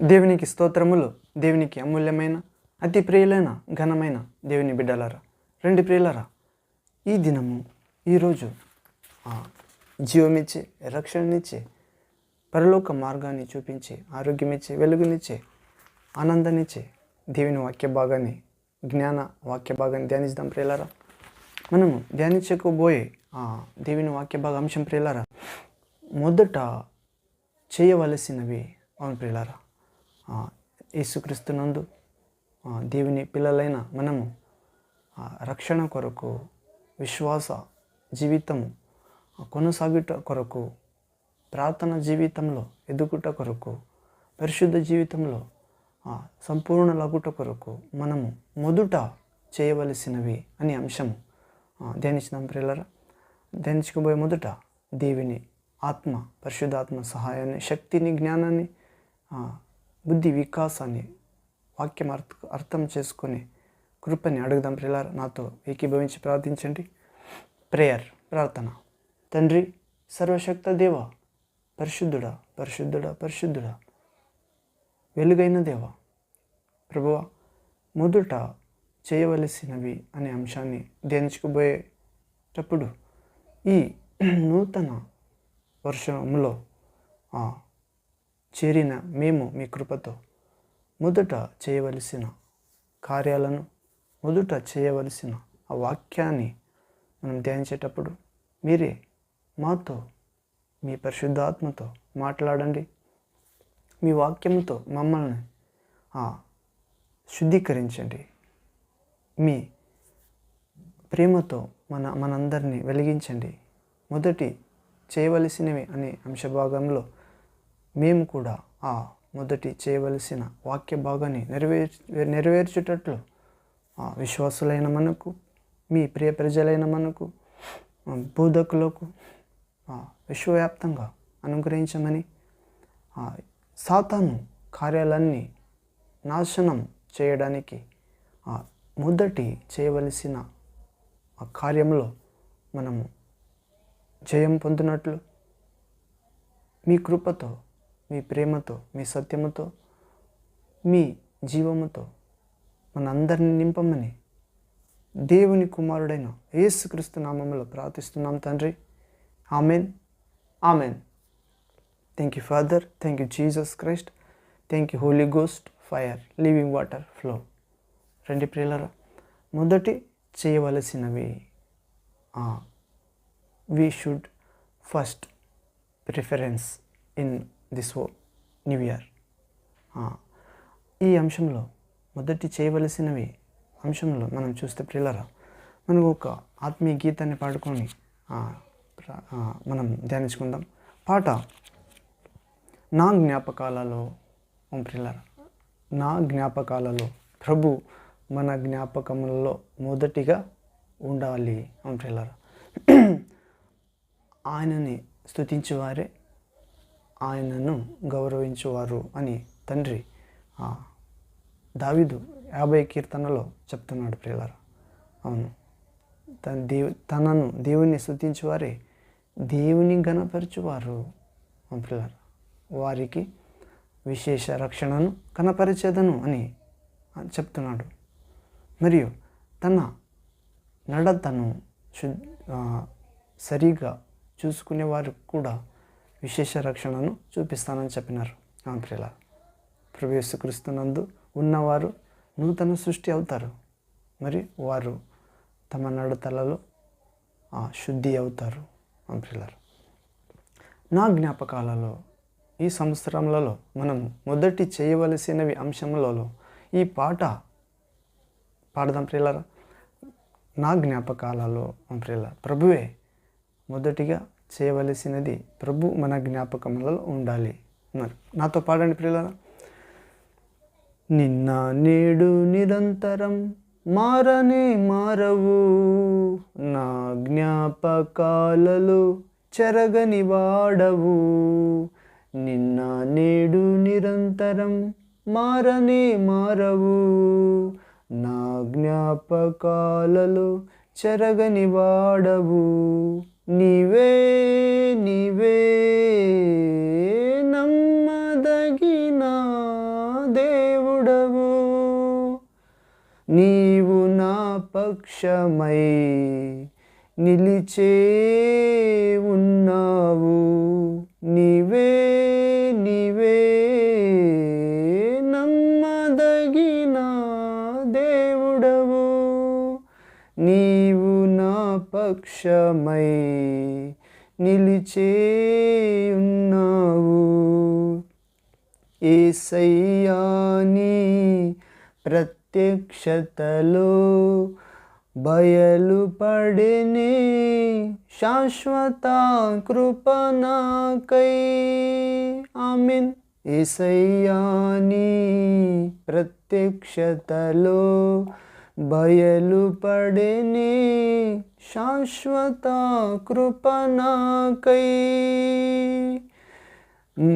దేవునికి స్తోత్రములు. దేవునికి అమూల్యమైన అతి ప్రియులైన ఘనమైన దేవుని బిడ్డలారా, రెండు ప్రియులారా, ఈ దినము ఈరోజు జీవమిచ్చే, రక్షణనిచ్చే, పరలోక మార్గాన్ని చూపించే, ఆరోగ్యమిచ్చే, వెలుగునిచ్చే, ఆనందాన్నిచ్చే దేవుని వాక్య భాగాన్ని, జ్ఞాన వాక్య భాగాన్ని ధ్యానిద్దాం ప్రియులారా. మనము ధ్యానించకపోయే దేవుని వాక్య భాగ అంశం ప్రియులారా, మొదట చేయవలసినవి. అవును ప్రియులారా, యేసుక్రీస్తునందు దేవుని పిల్లలైన మనము రక్షణ కొరకు, విశ్వాస జీవితము కొనసాగుట కొరకు, ప్రార్థన జీవితంలో ఎదుగుట కొరకు, పరిశుద్ధ జీవితంలో సంపూర్ణ లగుట కొరకు మనము మొదట చేయవలసినవి అనే అంశము ధ్యానించినాం ప్రియులారా. ధ్యానించుకోబోయే మొదట దేవుని ఆత్మ, పరిశుద్ధాత్మ సహాయాన్ని, శక్తిని, జ్ఞానాన్ని, బుద్ధి వికాసాన్ని, వాక్యం అర్థం చేసుకొని కృపని అడుగుదాం ప్రియులారా. నాతో ఏకీభవించి ప్రార్థించండి. ప్రేయర్, ప్రార్థన. తండ్రి, సర్వశక్త దేవ, పరిశుద్ధుడా, పరిశుద్ధుడా, పరిశుద్ధుడా, వెలుగైన దేవ, ప్రభువా, మొదట చేయవలసినవి అనే అంశాన్ని ధ్యానించుకోబోయేటప్పుడు ఈ నూతన వర్షంలో చేరిన మేము మీ కృపతో మొదట చేయవలసిన కార్యాలను, మొదట చేయవలసిన ఆ వాక్యాన్ని మనం ధ్యానించేటప్పుడు మీరే మాతో మీ పరిశుద్ధాత్మతో మాట్లాడండి. మీ వాక్యంతో మమ్మల్ని శుద్ధీకరించండి. మీ ప్రేమతో మనందరినీ వెలిగించండి. మొదటి చేయవలసినవి అనే అంశభాగంలో మేము కూడా ఆ మొదటి చేయవలసిన వాక్య భాగాన్ని నెరవేర్చేటట్లు విశ్వాసులైన మనకు, మీ ప్రియ ప్రజలైన మనకు, బోధకులకు విశ్వవ్యాప్తంగా అనుగ్రహించమని, సాతాను కార్యాలన్నీ నాశనం చేయడానికి మొదటి చేయవలసిన ఆ కార్యంలో మనము జయం పొందినట్లు మీ కృపతో, మీ ప్రేమతో, మీ సత్యముతో, మీ జీవముతో మనందరిని నింపమని దేవుని కుమారుడైన యేసుక్రీస్తు నామములో ప్రార్థిస్తున్నాం తండ్రి. Amen, amen. Thank you father, thank you Jesus Christ, thank you holy ghost, fire, living water flow. రండి ప్రియులారా, మొదటి చేయవలసినవి. We should first preference in this new year. ఈ అంశంలో మొదటి చేయవలసినవి అంశంలో మనం చూస్తే ప్రియులారా, మనకు ఒక ఆత్మీయ గీతాన్ని పాడుకొని మనం ధ్యానించుకుందాం. పాట నా జ్ఞాపకాలలో. ప్రియులారా, నా జ్ఞాపకాలలో ప్రభు మన జ్ఞాపకములలో మొదటిగా ఉండాలి. ప్రియులారా, ఆయనని స్తుతించువారే ఆయనను గౌరవించువారు అని తండ్రి దావీదు 50 కీర్తనలో చెప్తున్నాడు ప్రియులారా. అవును, తనను దేవుని స్తుతించువారే దేవుని ఘనపరచువారు. ప్రియులారా, వారికి విశేష రక్షణను కనపరిచేదను అని చెప్తున్నాడు. మరియు తన నడతను సరిగా చూసుకునేవారు కూడా విశేష రక్షణను చూపిస్తానని చెప్పినారు. ప్రియులారా, ప్రభు యేసుక్రీస్తునందు ఉన్నవారు నూతన సృష్టి అవుతారు. మరి వారు తమ నడతలలో శుద్ధి అవుతారు. ప్రియులారా, నా జ్ఞాపకాలలో ఈ సంవత్సరంలో మనం మొదటి చేయవలసినవి అంశములలో ఈ పాట పాడదాం ప్రియులారా. నా జ్ఞాపకాలలో ప్రియులారా, ప్రభువే మొదటిగా చేయవలసినది. ప్రభు మన జ్ఞాపకములలో ఉండాలి. మరి నాతో పాడండి ప్రియులారా. నిన్న నేడు నిరంతరం మారనే మారవు, నా జ్ఞాపకాలలో చెరగని వాడవు. నిన్న నేడు నిరంతరం మారనే మారవు, నా జ్ఞాపకాలలో చెరగని వాడవు. నీవే నీవే నమ్మదగిన నీవు నా పక్షమై నిలిచే ఉన్నావు. నీవే నీవే నమ్మదగిన దేవుడవు. నీవు నా పక్షమై నిలిచే ఉన్నావు. యేసయ్యా నీ ప్రత్యక్షతలో బయలుపడెనే శాశ్వత కృప నాకై. ఆమేన్. యేసయ్యా నీ ప్రత్యక్షతలో బయలుపడెనే శాశ్వత కృప నాకై.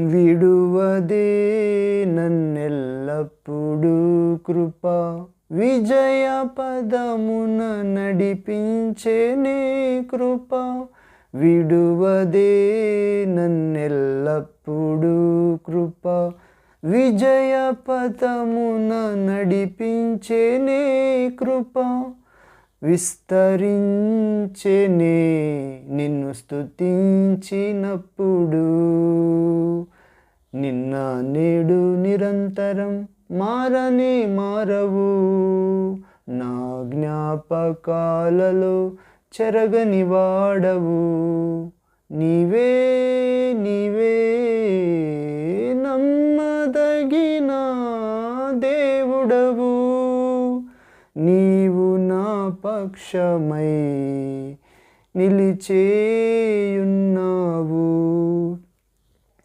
విడువదే నన్నెల్లప్పుడు కృప, విజయ పదమున నడిపించేనే కృప. విడువదే నన్నెల్లప్పుడు కృప, విజయ పదమున నడిపించేనే కృప. విస్తరించెనే నిన్ను స్తుతించినప్పుడు. నిన్న నేడు నిరంతరం మారనే మారవు. నా జ్ఞాపకాలలో చెరగని వాడవు. నీవే నీవే నమ్మదగిన దేవుడవు. నీవు నా పక్షమై నిలిచేయున్నావు.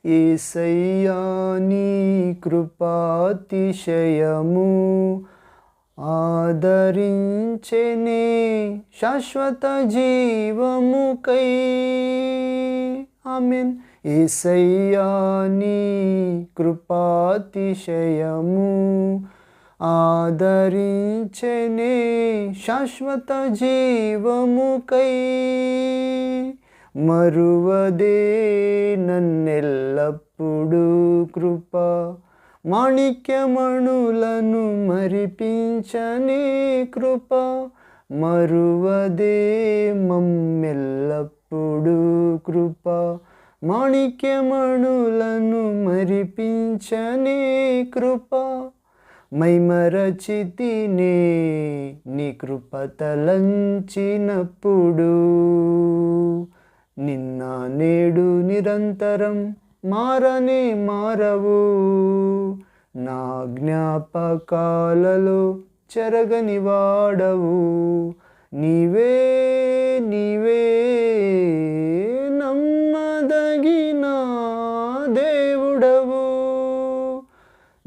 యేసయ్యా నీ కృపాతిశయము ఆదరించెనే శాశ్వత జీవముకై. ఆమేన్. యేసయ్యా నీ కృపాతిశయము ఆదరించెనే శాశ్వత జీవముకై. మరువదే నన్నెల్లప్పుడు కృప, మాణిక్యమణులను మరిపించనే కృప. మరువదే మమ్మెల్లప్పుడు కృప, మాణిక్యమణులను మరిపించనే కృప. మైమరచితినే నీ కృప తలంచినప్పుడు. నిన్న నేడు నిరంతరం మారనే మారవు. నా జ్ఞాపకాలలో చెరగని వాడవు. నీవే నీవే నమ్మదగిన దేవుడవు.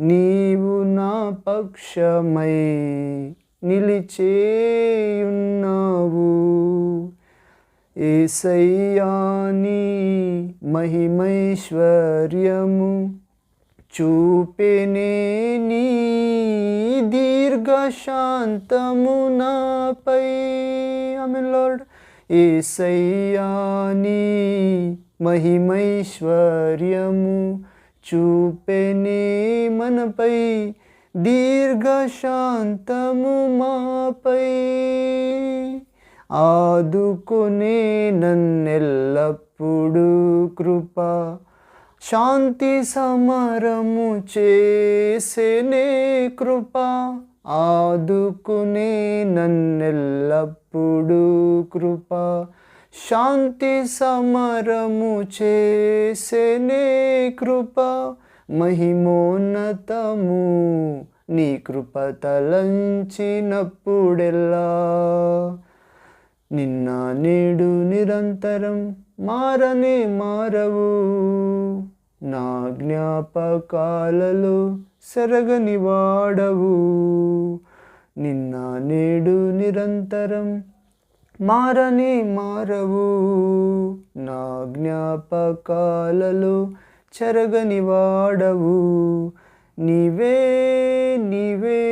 నీవు నా పక్షమై నిలిచేయున్నావు. యేసయ్యా నీ మహిమైశ్వర్యము చూపెనే నీ దీర్ఘశాంతము నాపై. ఆమేన్ లార్డ్. యేసయ్యా నీ మహిమైశ్వర్యము చూపెనే మనపై దీర్ఘశాంతము మాపై. ఆదుకునే నన్నెల్లప్పుడు కృప, శాంతి సమరము చేసేనే కృప. ఆదుకునే నన్నెల్లప్పుడు కృప, శాంతి సమరము చేసేనే కృప. మహిమోన్నతము నీ కృప తలంచినప్పుడెల్లా. నిన్న నేడు నిరంతరం మారనే మారవు. నా జ్ఞాపకాలలో సెరగని వాడవు. నిన్న నేడు నిరంతరం మారనే మారవు. నా జ్ఞాపకాలలో చెరగని వాడవు. నీవే నీవే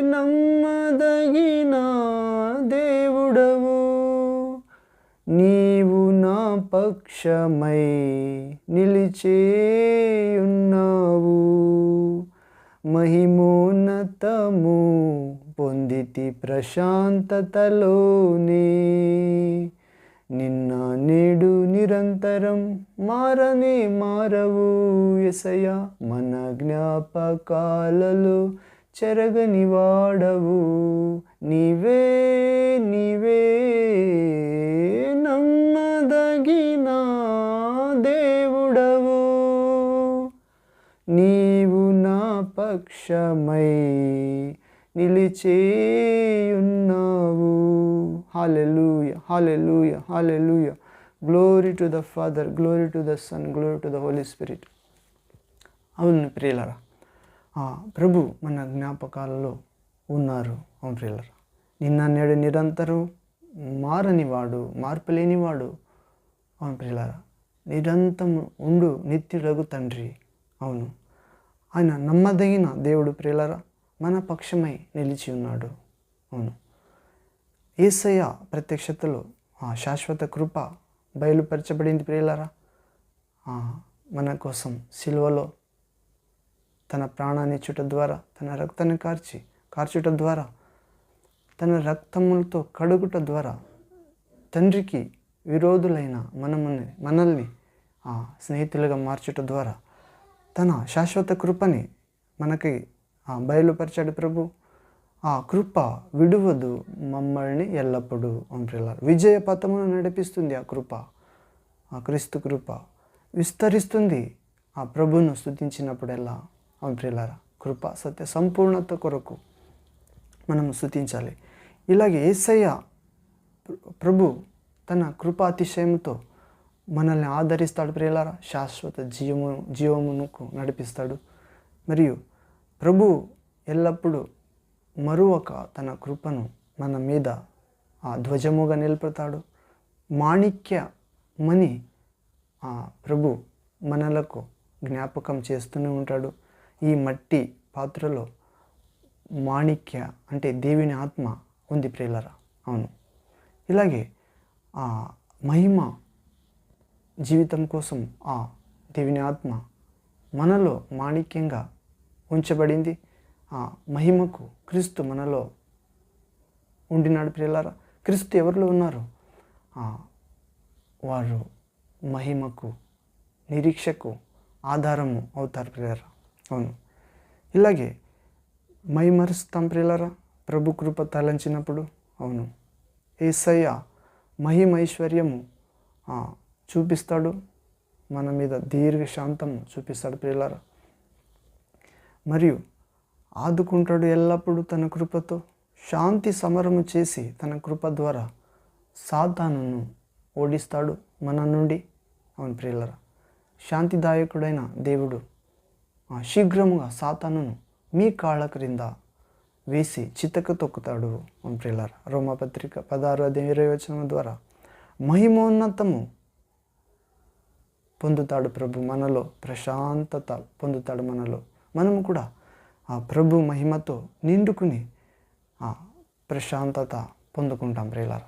నమ్మదగిన దేవుడవు. నీవు నా పక్షమై నిలిచేయున్నావు. మహిమోన్నత రక్తము పొందితి ప్రశాంతతలోనే. నిన్న నేడు నిరంతరం మారనే మారవు యేసయ్య, మన జ్ఞాపకాలలో చెరగని వాడవు. నీవే నీవే నమ్మదగిన దేవుడవు, నీవు నా పక్షమై నిలిచేయున్నావు. Hallelujah, hallelujah, hallelujah. Glory to the Father, glory to the Son, glory to the Holy Spirit. అవును ప్రియులారా, ప్రభు మన జ్ఞాపకాలలో ఉన్నారు. అవును ప్రియులారా, నిన్న నేడు నిరంతరం మారనివాడు, మార్పు లేనివాడు. అవును ప్రియులారా, నిరంతరం ఉండు నిత్యుడగు తండ్రి. అవును, ఆయన నమ్మదగిన దేవుడు ప్రియులారా, మన పక్షమై నిలిచి ఉన్నాడు. అవును, యేసయ్య ప్రత్యక్షతలో శాశ్వత కృప బయలుపరచబడింది ప్రియులారా. మన కోసం సిలువలో తన ప్రాణాన్ని ఇచ్చుట ద్వారా, తన రక్తాన్ని కార్చుట ద్వారా, తన రక్తములతో కడుగుట ద్వారా తండ్రికి విరోధులైన మనల్ని స్నేహితులుగా మార్చుట ద్వారా తన శాశ్వత కృపని మనకి బయలుపరిచాడు ప్రభు. ఆ కృప విడువదు మమ్మల్ని ఎల్లప్పుడూ. అంప్రిల్లారు, విజయ పథమును నడిపిస్తుంది ఆ కృప. ఆ క్రీస్తు కృప విస్తరిస్తుంది ఆ ప్రభును స్తుతించినప్పుడెల్లా. అంప్రిల్లారా, కృప సత్య సంపూర్ణత కొరకు మనము స్తుతించాలి. ఇలాగే యేసయ్య ప్రభు తన కృపాతిశయంతో మనల్ని ఆదరిస్తాడు ప్రియులారా, శాశ్వత జీవమునకు నడిపిస్తాడు. మరియు ప్రభు ఎల్లప్పుడూ మరువక తన కృపను మన మీద ధ్వజముగా నిలుపుతాడు. మాణిక్యమని ప్రభు మనలకు జ్ఞాపకం చేస్తూనే ఉంటాడు. ఈ మట్టి పాత్రలో మాణిక్య అంటే దేవుని ఆత్మ ఉంది ప్రియులారా. అవును, ఇలాగే మహిమ జీవితం కోసం ఆ దేవుని ఆత్మ మనలో మాణిక్యంగా ఉంచబడింది. ఆ మహిమకు క్రీస్తు మనలో ఉండినాడు ప్రియులారా. క్రీస్తు ఎవరిలో ఉన్నారు? వారు మహిమకు, నిరీక్షకు ఆధారము అవుతారు ప్రియులారా. అవును, ఇలాగే మైమరుస్తాం ప్రియులారా ప్రభు కృప తలంచినప్పుడు. అవును, యేసయ్య మహిమైశ్వర్యము చూపిస్తాడు, మన మీద దీర్ఘశాంతము చూపిస్తాడు ప్రియులారా. మరియు ఆదుకుంటాడు ఎల్లప్పుడూ తన కృపతో. శాంతి సమరము చేసి తన కృప ద్వారా సాతానును ఓడిస్తాడు మన నుండి. అవును ప్రియులారా, శాంతిదాయకుడైన దేవుడు శీఘ్రముగా సాతానును మీ కాళ్ళ క్రింద వేసి చితక తొక్కుతాడు. అవును ప్రియులారా, రోమపత్రిక 16:20 ద్వారా మహిమోన్నతము పొందుతాడు ప్రభు, మనలో ప్రశాంతత పొందుతాడు మనలో. మనము కూడా ఆ ప్రభు మహిమతో నిండుకుని ప్రశాంతత పొందుకుంటాం ప్రియులారా.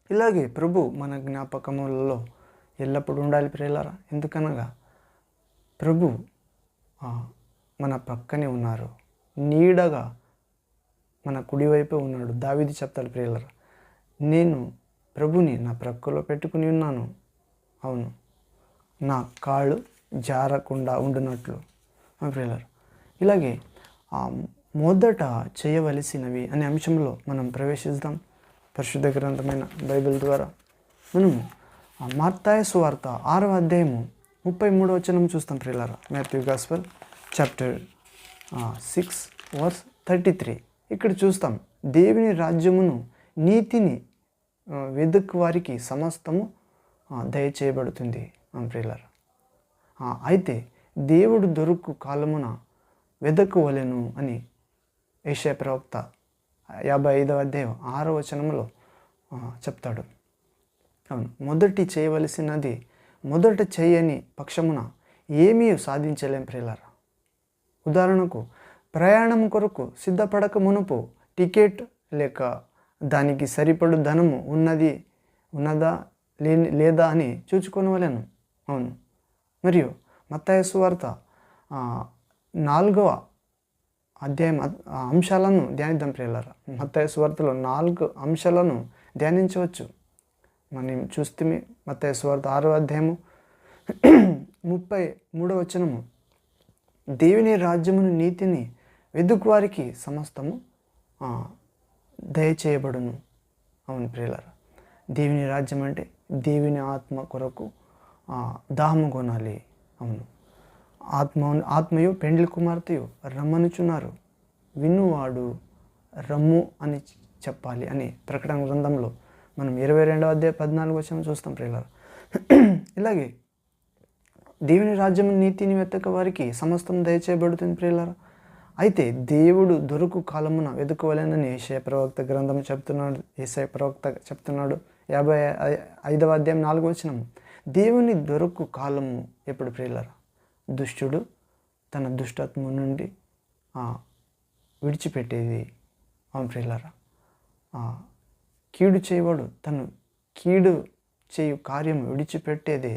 ఇలాగే ప్రభు మన జ్ఞాపకములలో ఎల్లప్పుడూ ఉండాలి ప్రియులారా. ఎందుకనగా ప్రభు మన పక్కనే ఉన్నారు, నీడగా మన కుడివైపే ఉన్నాడు. దావీదు చెప్తాడు ప్రియులారా, నేను ప్రభుని నా ప్రక్కలో పెట్టుకుని ఉన్నాను. అవును, నా కాళ్ళు జారకుండా ఉండునట్లు. ప్రియులారా, ఇలాగే మొదట చేయవలసినవి అనే అంశంలో మనం ప్రవేశిద్దాం. పరిశుద్ధ గ్రంథమైన బైబిల్ ద్వారా మనము మత్తయి సువార్త 6వ అధ్యాయము 33వ వచనం చూస్తాం ప్రియులారా. Matthew gospel chapter 6:33. ఇక్కడ చూస్తాం, దేవుని రాజ్యమును నీతిని వెదుకు వారికి సమస్తము దయచేయబడుతుంది ప్రియులారా. అయితే దేవుడు దొరుకు కాలమున వెదకువలెను అని యెషయా ప్రవక్త 55వ అధ్యాయం 6వ వచనంలో చెప్తాడు. అవును, మొదట చేయని పక్షమున ఏమీ సాధించలేం ప్రియులారా. ఉదాహరణకు, ప్రయాణం కొరకు సిద్ధపడక మునుపు టికెట్ లేక దానికి సరిపడు ధనము ఉన్నదా లేదా అని చూచుకొనవలెను. అవును, మరియు మత్తయి సువార్త 4వ ఆ అంశాలను ధ్యానిద్దాం ప్రియులారా. మత్తయి సువార్తలో 4 అంశాలను ధ్యానించవచ్చు. మనం చూస్తే మత్తయి సువార్త 6వ అధ్యాయము 33వ వచనము, దేవుని రాజ్యమును నీతిని వెదుకు వారికి సమస్తము దయచేయబడును. అవును ప్రియులారా, దేవుని రాజ్యం అంటే దేవుని ఆత్మ కొరకు దాహము కొనాలి. అవును, ఆత్మయు పెండ్లి కుమార్తెయు రమ్మనుచున్నారు, వినువాడు రమ్ము అని చెప్పాలి అని ప్రకటన గ్రంథంలో మనం 22వ అధ్యాయం 14వ వచనం చూస్తాం ప్రియులారా. ఇలాగే దేవుని రాజ్యం నీతిని వెతక వారికి సమస్తం దయచేయబడుతుంది ప్రియులారా. అయితే దేవుడు దొరుకు కాలమున వెతుకోవాలని యేషయా ప్రవక్త గ్రంథం చెప్తున్నాడు. యేషయా ప్రవక్త చెప్తున్నాడు 55వ అధ్యాయం 4వ వచనం, దేవుని దొరుకు కాలము ఎప్పుడు ప్రియులారా? దుష్టుడు తన దుష్టత్వం నుండి విడిచిపెట్టేది. అవును ప్రియులారా, కీడు చేయవాడు తను కీడు చేయు కార్యం విడిచిపెట్టేదే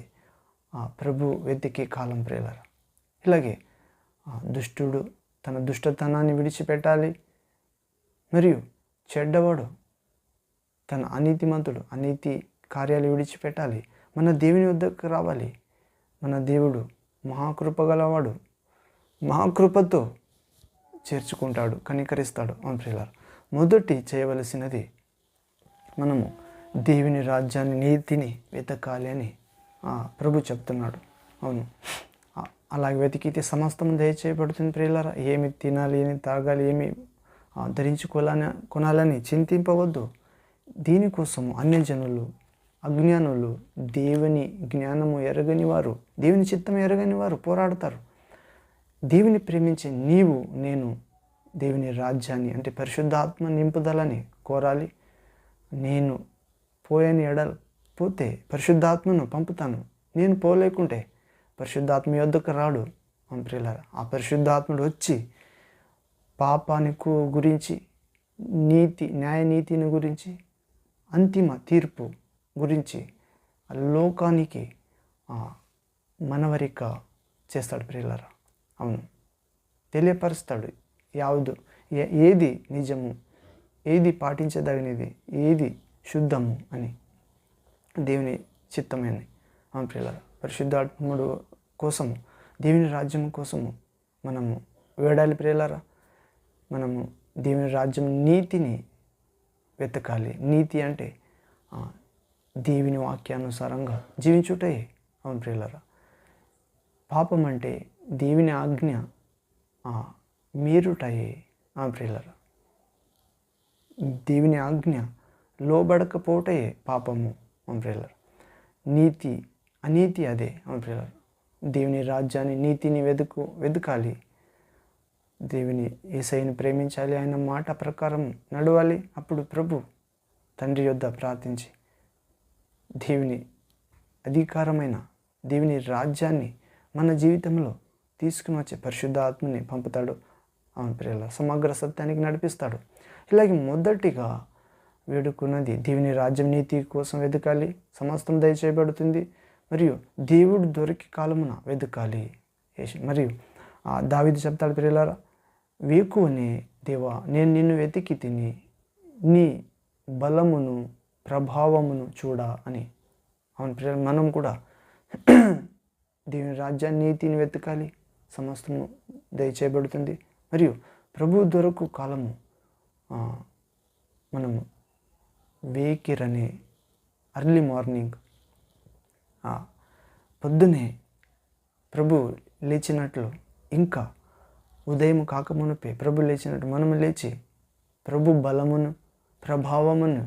ప్రభు వెతికే కాలం ప్రియులారా. ఇలాగే దుష్టుడు తన దుష్టతనాన్ని విడిచిపెట్టాలి, మరియు చెడ్డవాడు తన అనీతిమంతుడు అనీతి కార్యాలు విడిచిపెట్టాలి, మన దేవుని వద్దకు రావాలి. మన దేవుడు మహాకృప గలవాడు, మహాకృపతో చేర్చుకుంటాడు, కనికరిస్తాడు. అవును ప్రియులారా, మొదటి చేయవలసినది మనము దేవుని రాజ్యాన్ని నీతిని వెతకాలి అని ప్రభు చెప్తున్నాడు. అవును, అలాగే వెతికితే సమస్తం దయచేయబడుతుంది ప్రియులారా. ఏమి తినాలి, ఏమి తాగాలి, ఏమి కొనాలని చింతింపవద్దు. దీనికోసము అన్యజనులు, అజ్ఞానులు, దేవుని జ్ఞానము ఎరగని వారు, దేవుని చిత్తం ఎరగని వారు పోరాడతారు. దేవుని ప్రేమించే నీవు నేను దేవుని రాజ్యాన్ని అంటే పరిశుద్ధాత్మ నింపుదలని కోరాలి. నేను పోతే పరిశుద్ధాత్మను పంపుతాను, నేను పోలేకుంటే పరిశుద్ధాత్మ యొద్దకు రాడు. ప్రియులారా, ఆ పరిశుద్ధాత్ముడు వచ్చి పాపాన్ని గురించి, న్యాయనీతిని గురించి, అంతిమ తీర్పు గురించి లోకానికి మనవరిక చేస్తాడు ప్రియులారా. అవును, తెలియపరుస్తాడు ఏది నిజము, ఏది పాటించదగినది, ఏది శుద్ధము అని దేవుని చిత్తమని. అవును ప్రియులారా, పరిశుద్ధాత్ముడు కోసము, దేవుని రాజ్యం కోసము మనము వేడాలి ప్రియులారా. మనము దేవుని రాజ్యం నీతిని వెతకాలి. నీతి అంటే దేవుని వాక్యానుసారంగా జీవించుటే. అవును ప్రియులారా, పాపం అంటే దేవుని ఆజ్ఞ మీరుటయే. ప్రియులారా, దేవుని ఆజ్ఞ లోబడకపోటే పాపము. అవును ప్రియులారా, అనీతి అదే. అవును ప్రియులారా, దేవుని రాజ్యాన్ని నీతిని వెతకాలి. దేవుని యేసయ్యను ప్రేమించాలి, ఆయన మాట ప్రకారం నడవాలి. అప్పుడు ప్రభు తండ్రి యొద్ద ప్రార్థించి దేవుని అధికారమైన దేవుని రాజ్యాన్ని మన జీవితంలో తీసుకుని వచ్చే పరిశుద్ధాత్మని పంపుతాడు. అవును ప్రియులారా, సమగ్ర సత్యానికి నడిపిస్తాడు. ఇలాగే మొదటిగా వేడుకున్నది దేవుని రాజ్యం నీతి కోసం వెతకాలి, సమస్తం దయచేయబడుతుంది. మరియు దేవుడు దొరికి కాలమున వెతకాలి. మరియు దావీదు చెప్తాడు ప్రియులారా, వేకువనే దేవా నేను నిన్ను వెతికి తిని నీ బలమును ప్రభావమును చూడా అని. అవును ప్రియులారా, మనం కూడా దేవుని రాజ్యాన్ని నీతిని వెతకాలి, సమస్తము దయచేయబడుతుంది. మరియు ప్రభు దొరకు కాలము మనము వేకిరనే అర్లీ మార్నింగ్ పొద్దునే ప్రభు లేచినట్లు, ఇంకా ఉదయం కాకమునుపే ప్రభు లేచినట్టు మనము లేచి ప్రభు బలమును ప్రభావమును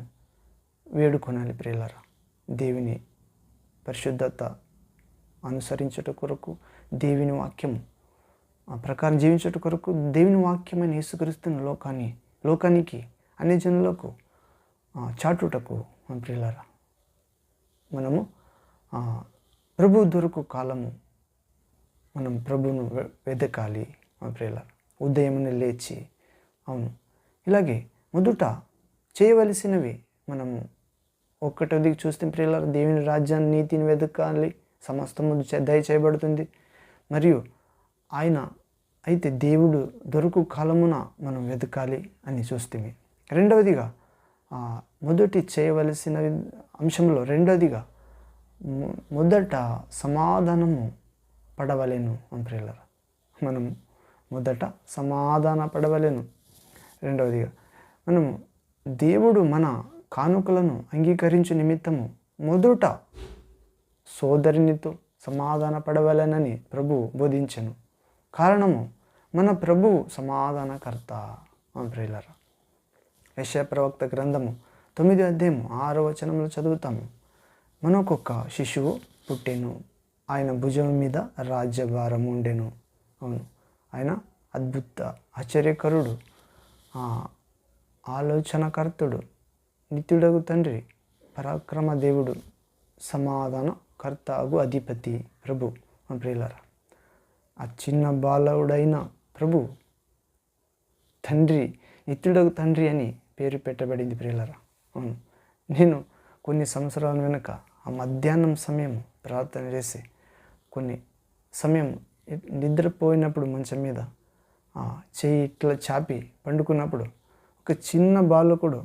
వేడుకొనాలి ప్రియులారా. దేవుని పరిశుద్ధత అనుసరించుట కొరకు, దేవుని వాక్యము ప్రకారం జీవించుట కొరకు, దేవుని వాక్యమైన యేసుక్రీస్తును లోకానికి అన్ని జనులకు చాటుటకు ప్రియులారా మనము ప్రభు దొరకు కాలము మనం ప్రభువును వెతకాలి ప్రియులారా. ఉదయమున లేచి, అవును, ఇలాగే మొదట చేయవలసినవి మనము ఒక్కటోది చూస్తే ప్రియులారా, దేవుని రాజ్యాన్ని నీతిని వెతకాలి, సమస్తము దయచేయబడుతుంది. మరియు ఆయన అయితే దేవుడు దొరుకు కాలమున మనం వెతకాలి అని చూస్తుంది. రెండవదిగా మొదటి చేయవలసిన అంశంలో రెండవదిగా మొదట సమాధానము పడవలేను అని ప్రియులారా. మనం మొదట సమాధాన పడవలేను. రెండవదిగా మనము దేవుడు మన కానుకలను అంగీకరించు నిమిత్తము మొదట సోదరునితో సమాధాన పడవలెనని ప్రభు బోధించెను. కారణము మన ప్రభు సమాధానకర్త అని ప్రియులారా. యెషయా ప్రవక్త గ్రంథము 9వ అధ్యాయం 6వ వచనంలో చదువుతాము. మనకొక శిశువు పుట్టెను, ఆయన భుజం మీద రాజ్యభారం ఉండెను. అవును, ఆయన అద్భుత ఆశ్చర్యకరుడు, ఆలోచనకర్తుడు, నిత్యుడగు తండ్రి, పరాక్రమ దేవుడు, సమాధానకర్త అగు అధిపతి ప్రభు అని ప్రియులారా. ఆ చిన్న బాలుడైన ప్రభు తండ్రి, నిత్యుడగు తండ్రి అని పేరు పెట్టబడింది ప్రియులారా. అవును, నేను కొన్ని సంవత్సరాల వెనుక ఆ మధ్యాహ్నం సమయం ప్రార్థన చేసి కొన్ని సమయం నిద్రపోయినప్పుడు మంచం మీద చేయి ఇట్లా చాపి పండుకున్నప్పుడు ఒక చిన్న బాలకుడు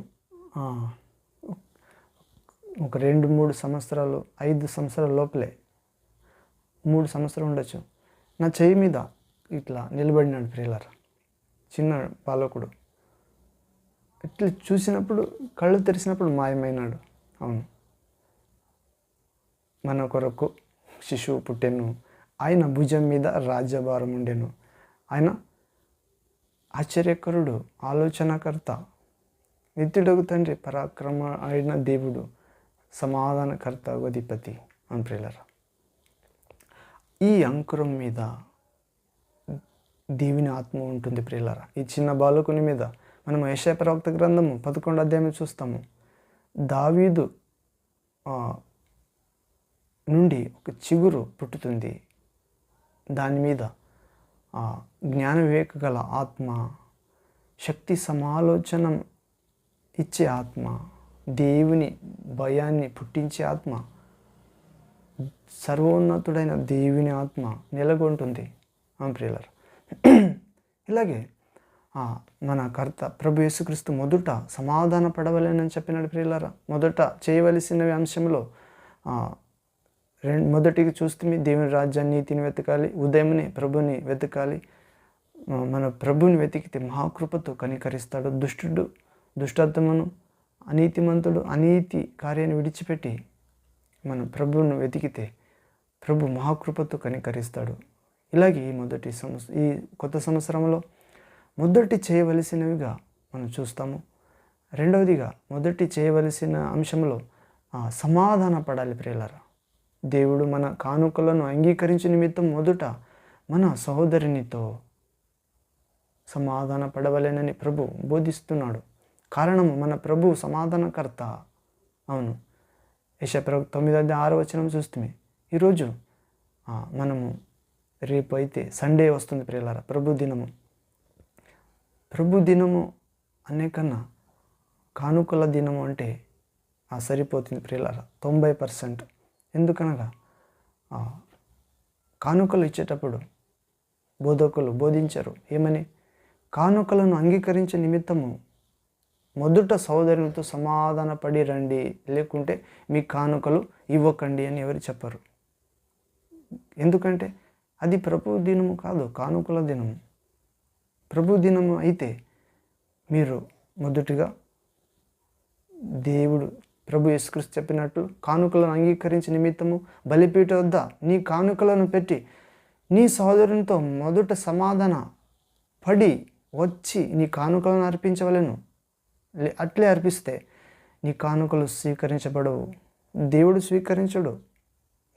ఒక 2-3 సంవత్సరాలు 5 సంవత్సరాల లోపలే 3 సంవత్సరాలు ఉండొచ్చు, నా చేయి మీద ఇట్లా నిలబడినాడు ప్రియులారా. చిన్న బాలకుడు ఇట్లా చూసినప్పుడు కళ్ళు తెరిచినప్పుడు మాయమైనాడు. అవును, మన కొరకు శిశువు పుట్టెను, ఆయన భుజం మీద రాజ్యభారం ఉండెను. ఆయన ఆశ్చర్యకరుడు, ఆలోచనకర్త, నిత్యుడగు తండ్రి, పరాక్రమ అయిన దేవుడు, సమాధానకర్త అధిపతి అని ప్రియులారా. ఈ అంకురం మీద దేవుని ఆత్మ ఉంటుంది ప్రియులారా. ఈ చిన్న బాలకుని మీద మనం యెషయా ప్రవక్త గ్రంథము 11వ అధ్యాయం చూస్తాము. దావీదు నుండి ఒక చిగురు పుట్టుతుంది, దాని మీద జ్ఞాన వివేక గల ఆత్మ, శక్తి సమాలోచన ఇచ్చే ఆత్మ, దేవుని భయాన్ని పుట్టించే ఆత్మ, సర్వోన్నతుడైన దేవుని ఆత్మ నెలకొంటుంది ప్రియులారా. ఇలాగే మన కర్త ప్రభు యేసుక్రీస్తు మొదట సమాధాన పడవలేనని చెప్పినాడు ప్రియులారా. మొదట చేయవలసిన అంశంలో మొదటికి చూస్తే దేవుని రాజ్యాన్ని, నీతిని వెతకాలి. ఉదయంని ప్రభుని వెతకాలి. మన ప్రభుని వెతికితే మహాకృపతో కనికరిస్తాడు. దుష్టుడు దుష్టత్వమును, అనీతిమంతుడు అనీతి కార్యాన్ని విడిచిపెట్టి మన ప్రభువును వెతికితే ప్రభు మహాకృపతో కనికరిస్తాడు. ఇలాగే ఈ కొత్త సంవత్సరంలో మొదటి చేయవలసినవిగా మనం చూస్తాము. రెండవదిగా మొదటి చేయవలసిన అంశంలో సమాధాన పడాలి ప్రియులారా. దేవుడు మన కానుకలను అంగీకరించిన నిమిత్తం మొదట మన సహోదరునితో సమాధాన పడవలేనని ప్రభు బోధిస్తున్నాడు. కారణము మన ప్రభు సమాధానకర్త. అవును, యెషయా ప్రవక్త 9వ వచనం చూస్తే ఈరోజు మనము రేపు అయితే సండే వస్తుంది ప్రియులారా, ప్రభు దినము అనే కన్నా కానుకల దినము అంటే సరిపోతుంది ప్రియులారా 90%. ఎందుకనగా కానుకలు ఇచ్చేటప్పుడు బోధకులు బోధించారు ఏమని, కానుకలను అంగీకరించే నిమిత్తము మొదట సహోదరునితో సమాధాన పడి రండి, లేకుంటే మీ కానుకలు ఇవ్వకండి అని ఎవరు చెప్పరు. ఎందుకంటే అది ప్రభు దినము కాదు, కానుకల దినము. ప్రభు దినము అయితే మీరు మొదటిగా దేవుడు ప్రభు యేసుక్రీస్తు చెప్పినట్లు కానుకలను అంగీకరించే నిమిత్తము బలిపీఠ వద్ద నీ కానుకలను పెట్టి నీ సహోదరునితో మొదట సమాధాన పడి వచ్చి నీ కానుకలను అర్పించవలెను. అట్లే అర్పిస్తే నీ కానుకలు స్వీకరించబడవు. దేవుడు స్వీకరించడు,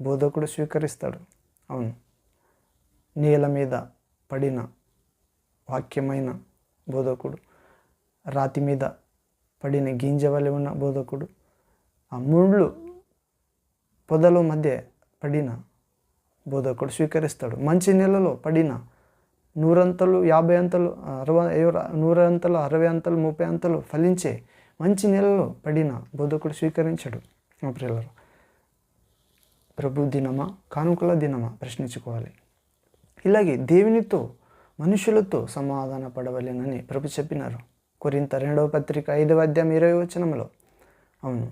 బోధకుడు స్వీకరిస్తాడు. అవును, నేల మీద పడిన వాక్యమైన బోధకుడు, రాతి మీద పడిన గింజ వలె ఉన్న బోధకుడు, ఆ ముళ్ళు పొదల మధ్య పడిన బోధకుడు స్వీకరిస్తాడు. మంచి నెలలో పడిన 100 అంతలు 50 అంతలు 100 అంతలు 60 అంతలు 30 అంతలు ఫలించే మంచి నెలలో పడిన బోధకుడు స్వీకరించడు. ప్రియులారా, ప్రభు దినమా కానుకల దినమా ప్రశ్నించుకోవాలి. ఇలాగే దేవునితో మనుషులతో సమాధాన పడవలెనని ప్రభు చెప్పినారు. కొరింథీ 2వ పత్రిక 5వ అధ్యాయం 20వ వచనంలో. అవును,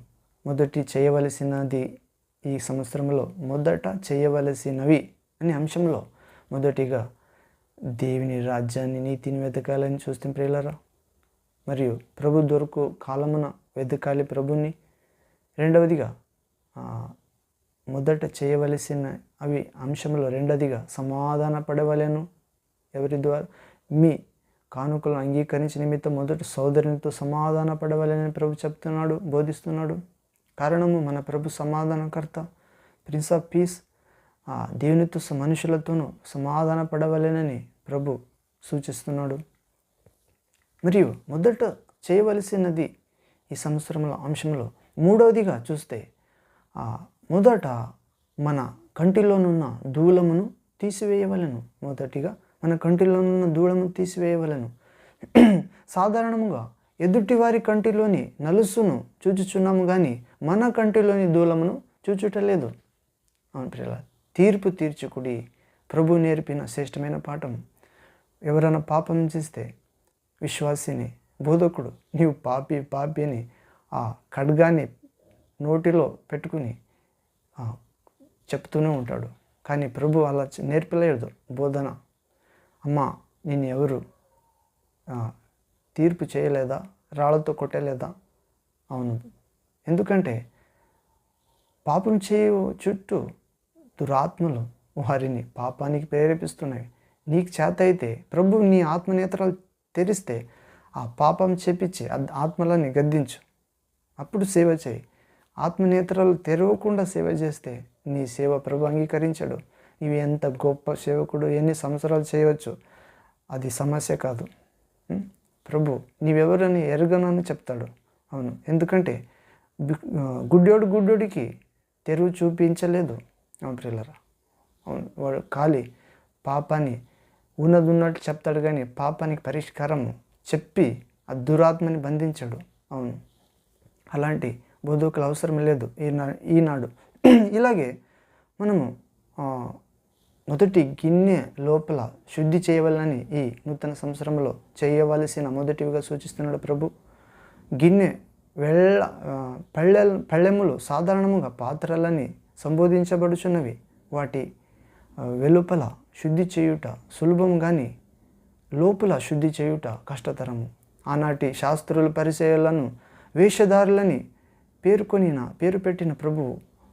మొదటి చేయవలసినది ఈ సంవత్సరంలో మొదట చేయవలసినవి అనే అంశంలో మొదటిగా దేవుని రాజ్యాన్ని, నీతిని వెతకాలని చూస్తే ప్రియులారా, మరియు ప్రభు దొరకు కాలమున వెతకాలి ప్రభుని. రెండవదిగా మొదట చేయవలసిన అవి అంశంలో రెండవదిగా సమాధాన పడవలెను. ఎవరి ద్వారా? మీ కానుకలు అంగీకరించి నిమిత్తం మొదట సోదరునితో సమాధాన పడవలని ప్రభు చెప్తున్నాడు, బోధిస్తున్నాడు. కారణము మన ప్రభు సమాధానకర్త, ప్రిన్స్ ఆఫ్ పీస్. దేవునితో మనుషులతోనూ సమాధాన పడవలెనని ప్రభు సూచిస్తున్నాడు. మరియు మొదట చేయవలసినది ఈ సంవత్సరంలో అంశంలో మూడవదిగా చూస్తే మొదట మన కంటిలోనున్న ధూళమును తీసివేయవలెను. మొదటిగా మన కంటిలోనున్న ధూళమును తీసివేయవలెను. సాధారణంగా ఎదుటివారి కంటిలోని నలుసును చూచుచున్నాము కానీ మన కంటిలోని ధూళమును చూచుటలేదు. అవును ప్రియుల, తీర్పు తీర్చుకుడి ప్రభు నేర్పిన శ్రేష్టమైన పాఠం. ఎవరైనా పాపం చేస్తే విశ్వాసిని, బోధకుడు నీవు పాపి అని ఆ ఖడ్గాన్ని నోటిలో పెట్టుకుని చెప్తూనే ఉంటాడు. కానీ ప్రభు అలా నేర్పలేదు బోధన. అమ్మా, నిన్ను ఎవరు తీర్పు చేయలేదా, రాళ్లతో కొట్టలేదా? అవును, ఎందుకంటే పాపం చుట్టూ దురాత్మలు వారిని పాపానికి ప్రేరేపిస్తున్నాయి. నీకు చేత అయితే ప్రభు నీ ఆత్మనేత్రాలు తెరిస్తే ఆ పాపం చేపించి ఆత్మలని గద్దించు, అప్పుడు సేవ చేయి. ఆత్మనేత్రాలు తెరవకుండా సేవ చేస్తే నీ సేవ ప్రభు అంగీకరించడు. నీవు ఎంత గొప్ప సేవకుడు, ఎన్ని సంవత్సరాలు చేయవచ్చు, అది సమస్య కాదు. ప్రభు నీవెవరని ఎరగనని చెప్తాడు. అవును, ఎందుకంటే గుడ్డోడికి తెరువు చూపించలేదు. అవును ప్రియులారా, అవును, వాడు ఖాళీ పాపాన్ని ఉన్నట్టు చెప్తాడు కానీ పాపానికి పరిష్కారం చెప్పి ఆ దురాత్మని బంధించాడు. అవును, అలాంటి బోధకులు అవసరం లేదు ఈనాడు. ఇలాగే మనము మొదటి గిన్నె లోపల శుద్ధి చేయవాలని ఈ నూతన సంవత్సరంలో చేయవలసిన మొదటివిగా సూచిస్తున్నాడు ప్రభు. గిన్నె పళ్ళెములు సాధారణంగా పాత్రలని సంబోధించబడుచున్నవి. వాటి వెలుపల శుద్ధి చేయుట సులభం కానీ లోపల శుద్ధి చేయుట కష్టతరము. ఆనాటి శాస్త్రుల పరిచయాలను వేషధారులని పేరు పెట్టిన ప్రభువు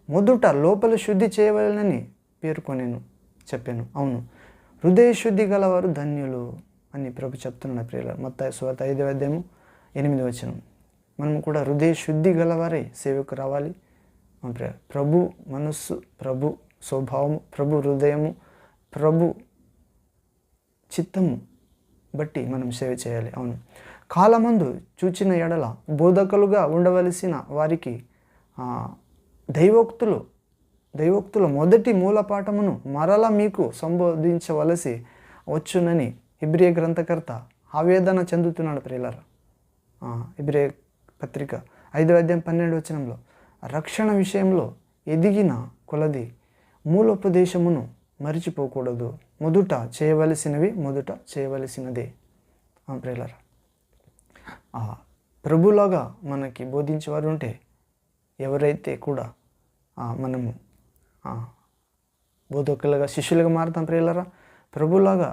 మొదట లోపల శుద్ధి చేయవలనని చెప్పాను. అవును, హృదయ శుద్ధి గలవారు ధన్యులు అని ప్రభు చెప్తున్నాడు ప్రియుల. మత్తయి సువార్త 5వ అధ్యాయం 8వ వచనం. మనం కూడా హృదయ శుద్ధి గలవారే సేవకు రావాలి. ప్రభు మనస్సు, ప్రభు స్వభావము, ప్రభు హృదయము, ప్రభు చిత్తము బట్టి మనం సేవ చేయాలి. అవును, కాలమందు చూచిన ఎడల బోధకులుగా ఉండవలసిన వారికి దైవోక్తుల మొదటి మూలపాఠమును మరలా మీకు సంబోధించవలసి వచ్చునని హెబ్రీ గ్రంథకర్త ఆవేదన చెందుతున్నాడు ప్రియులారా. హెబ్రీ పత్రిక 5వ అధ్యాయం 12వ వచనంలో రక్షణ విషయంలో ఎదిగిన కొలది మూలోపదేశమును మరిచిపోకూడదు. మొదట చేయవలసినదే. ప్రియులారా, ప్రభులాగా మనకి బోధించేవారు ఉంటే ఎవరైతే కూడా మనము బోధకులుగా శిష్యులుగా మారుతాం ప్రియులారా. ప్రభులాగా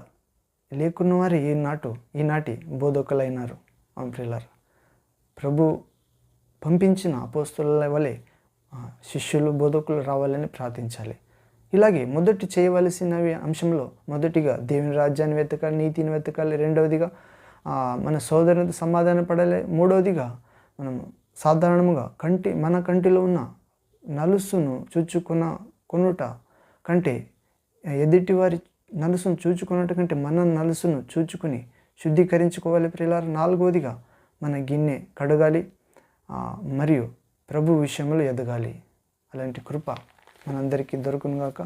లేకున్న వారు ఈనాటి బోధకులైనారు. ప్రియులారా, ప్రభు పంపించిన అపోస్తలుల వలె శిష్యులు, బోధకులు రావాలని ప్రార్థించాలి. ఇలాగే మొదటి చేయవలసినవి అంశంలో మొదటిగా దేవుని రాజ్యాన్ని వెతకాలి, నీతిని వెతకాలి. రెండవదిగా మన సోదరునితో సమాధాన పడాలి. మూడవదిగా మనం సాధారణంగా మన కంటిలో ఉన్న నలుసును కొనుట కంటే ఎదుటివారి నలుసును చూచుకున్నట కంటే మన నలుసును చూచుకుని శుద్ధీకరించుకోవాలి ప్రియులారా. నాలుగవదిగా మన గిన్నె కడగాలి మరియు ప్రభు విషయంలో ఎదగాలి. అలాంటి కృప మనందరికీ దొరుకునుగాక.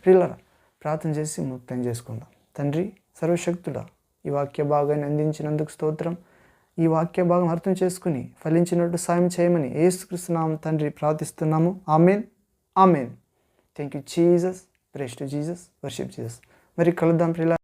ప్రియులారా, ప్రార్థన చేసి ముక్తం చేసుకుందాం. తండ్రి సర్వశక్తుడా, ఈ వాక్య భాగాన్ని అందించినందుకు స్తోత్రం. ఈ వాక్య భాగం అర్థం చేసుకుని ఫలించినట్టు సాయం చేయమని యేసుక్రీస్తు నామమున తండ్రి ప్రార్థిస్తున్నాము. Amen, amen. Thank you Jesus. Praise to Jesus. Worship Jesus. మరి కలుద్దాం ప్రియులారా.